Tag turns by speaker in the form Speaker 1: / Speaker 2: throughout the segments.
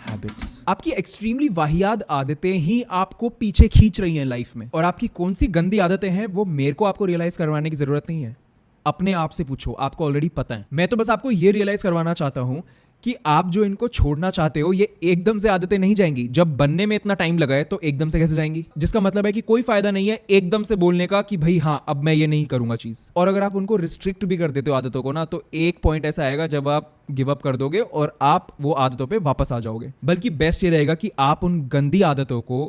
Speaker 1: Habits. आपकी extremely वाहियात आदतें ही आपको पीछे खींच रही हैं लाइफ में, और आपकी कौन सी गंदी आदतें हैं वो मेरे को आपको रियलाइज करवाने की जरूरत नहीं है। अपने आप से पूछो, आपको ऑलरेडी पता है। मैं तो बस आपको ये रियलाइज करवाना चाहता हूं कि आप जो इनको छोड़ना चाहते हो ये एकदम से आदतें नहीं जाएंगी। जब बनने में इतना टाइम लगा है तो एकदम से कैसे जाएंगी? जिसका मतलब है कि कोई फायदा नहीं है एकदम से बोलने का कि भाई हाँ अब मैं ये नहीं करूंगा चीज। और अगर आप उनको रिस्ट्रिक्ट भी कर देते हो आदतों को ना, तो एक पॉइंट ऐसा आएगा जब आप गिव अप कर दोगे और आप वो आदतों पे वापस आ जाओगे। बल्कि बेस्ट ये रहेगा कि आप उन गंदी आदतों को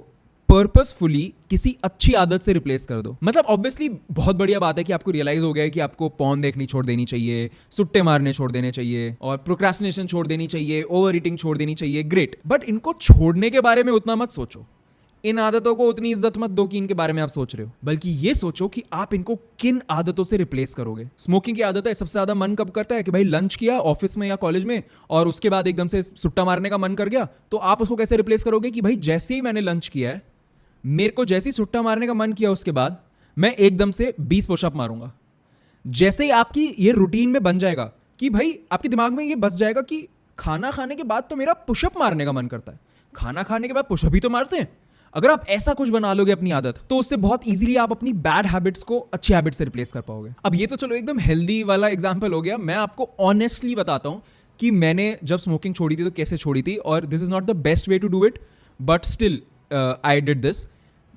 Speaker 1: पर्पसफुली किसी अच्छी आदत से रिप्लेस कर दो। मतलब ऑब्वियसली बहुत बढ़िया बात है कि आपको रियलाइज हो गया है कि आपको पॉर्न देखनी छोड़ देनी चाहिए, सुट्टे मारने छोड़ देने चाहिए, और प्रोक्रेस्टिनेशन छोड़ देनी चाहिए, ओवर ईटिंग छोड़ देनी चाहिए। ग्रेट, बट इनको छोड़ने के बारे में उतना मत सोचो। इन आदतों को उतनी इज्जत मत दो कि इनके बारे में आप सोच रहे हो, बल्कि ये सोचो कि आप इनको किन आदतों से रिप्लेस करोगे। स्मोकिंग की आदत है, सबसे ज्यादा मन कब करता है कि भाई लंच किया ऑफिस में या कॉलेज में और उसके बाद एकदम से सुट्टा मारने का मन कर गया, तो आप उसको कैसे रिप्लेस करोगे कि भाई जैसे ही मैंने लंच किया है, मेरे को जैसे ही सुट्टा मारने का मन किया उसके बाद मैं एकदम से 20 पुशअप मारूंगा। जैसे ही आपकी ये रूटीन में बन जाएगा कि भाई आपके दिमाग में ये बस जाएगा कि खाना खाने के बाद तो मेरा पुशअप मारने का मन करता है, खाना खाने के बाद पुशअप ही तो मारते हैं। अगर आप ऐसा कुछ बना लोगे अपनी आदत, तो उससे बहुत इजीली आप अपनी बैड हैबिट्स को अच्छी हैबिट से रिप्लेस कर पाओगे। अब ये तो चलो एकदम हेल्दी वाला एग्जांपल हो गया। मैं आपको ऑनेस्टली बताता हूं कि मैंने जब स्मोकिंग छोड़ी थी तो कैसे छोड़ी थी, और this is not the best way to do it, but still I did this.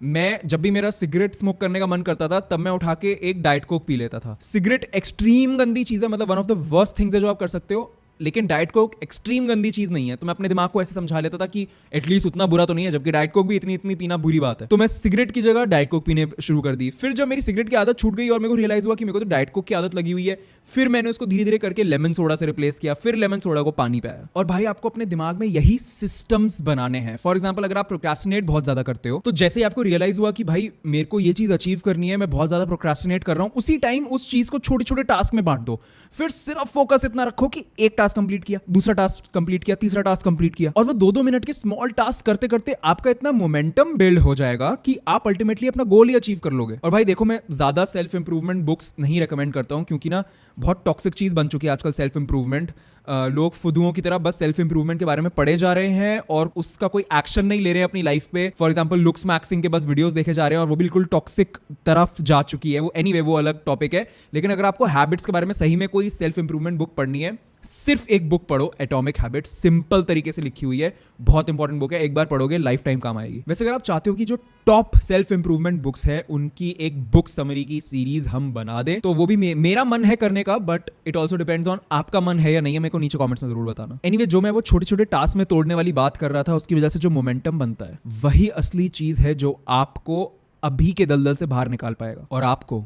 Speaker 1: मैं जब भी मेरा सिगरेट स्मोक करने का मन करता था तब मैं उठा के एक डाइट कोक पी लेता था। सिगरेट एक्सट्रीम गंदी चीज है, मतलब one of the worst things है जो आप कर सकते हो, लेकिन डाइट कोक एक्सट्रीम गंदी चीज नहीं है। तो मैं अपने दिमाग को ऐसे समझा लेता था कि एटलीस्ट उतना बुरा तो नहीं है, जबकि डाइट कोक भी इतनी पीना बुरी बात है। तो मैं सिगरेट की जगह डाइट कोक पीने शुरू कर दी। फिर जब मेरी सिगरेट की आदत छूट गई और मेरे को रियलाइज हुआ कि मेरे को तो डाइट कोक की आदत लगी हुई है, फिर मैंने उसको धीरे धीरे करके लेमन सोडा से रिप्लेस किया, फिर लेमन सोडा को पानी पाया। और भाई आपको अपने दिमाग में यही सिस्टम्स बनाने हैं। फॉर एग्जाम्पल, अगर आप प्रोक्रेस्टिनेट बहुत ज्यादा करते हो, तो जैसे आपको रियलाइज हुआ कि भाई मेरे को ये चीज अचीव करनी है, मैं बहुत ज्यादा प्रोक्रेस्टिनेट कर रहा हूं, उसी टाइम उस चीज को छोटे छोटे टास्क में बांट दो। फिर सिर्फ फोकस इतना रखो कि एक टास्क कंप्लीट किया, दूसरा टास्क कंप्लीट किया, तीसरा टास्क कंप्लीट किया, और वो 2-2 मिनट के स्मॉल टास्क करते करते आपका इतना मोमेंटम बिल्ड हो जाएगा कि आप अल्टीमेटली अपना गोल ही अचीव कर लोगे। और भाई देखो, मैं ज्यादा सेल्फ इंप्रूवमेंट बुक्स नहीं रेकमेंड करता हूं, क्योंकि ना बहुत टॉक्सिक चीज बन चुकी है आजकल सेल्फ इंप्रूवमेंट। लोग फुदुओं की तरह बस सेल्फ इंप्रूवमेंट के बारे में पढ़े जा रहे हैं और उसका कोई एक्शन नहीं ले रहे हैं अपनी लाइफ पे। फॉर एग्जांपल, लुक्स मैक्सिंग के बस वीडियोस देखे जा रहे हैं और वो बिल्कुल टॉक्सिक तरफ जा चुकी है। वो एनीवे वो अलग टॉपिक है। लेकिन अगर आपको हैबिट्स के बारे में सही में कोई सेल्फ इंप्रूवमेंट बुक पढ़नी है, सिर्फ एक बुक पढ़ो, एटॉमिक हैबिट्स, सिंपल तरीके से लिखी हुई है, बहुत इंपॉर्टेंट बुक है। एक बार पढ़ोगे लाइफ टाइम काम आएगी। वैसे अगर आप चाहते हो कि जो टॉप सेल्फ इंप्रूवमेंट बुक्स है उनकी एक बुक समरी की सीरीज हम बना दें, तो वो भी मेरा मन है करने का, but it also depends on आपका मन है या नहीं है। मेरे को नीचे कॉमेंट्स में जरूर बताना। एनीवे, जो मैं वो छोटे छोटे टास्क में तोड़ने वाली बात कर रहा था, उसकी वजह से जो मोमेंटम बनता है वही असली चीज है जो आपको अभी के दलदल से बाहर निकाल पाएगा और आपको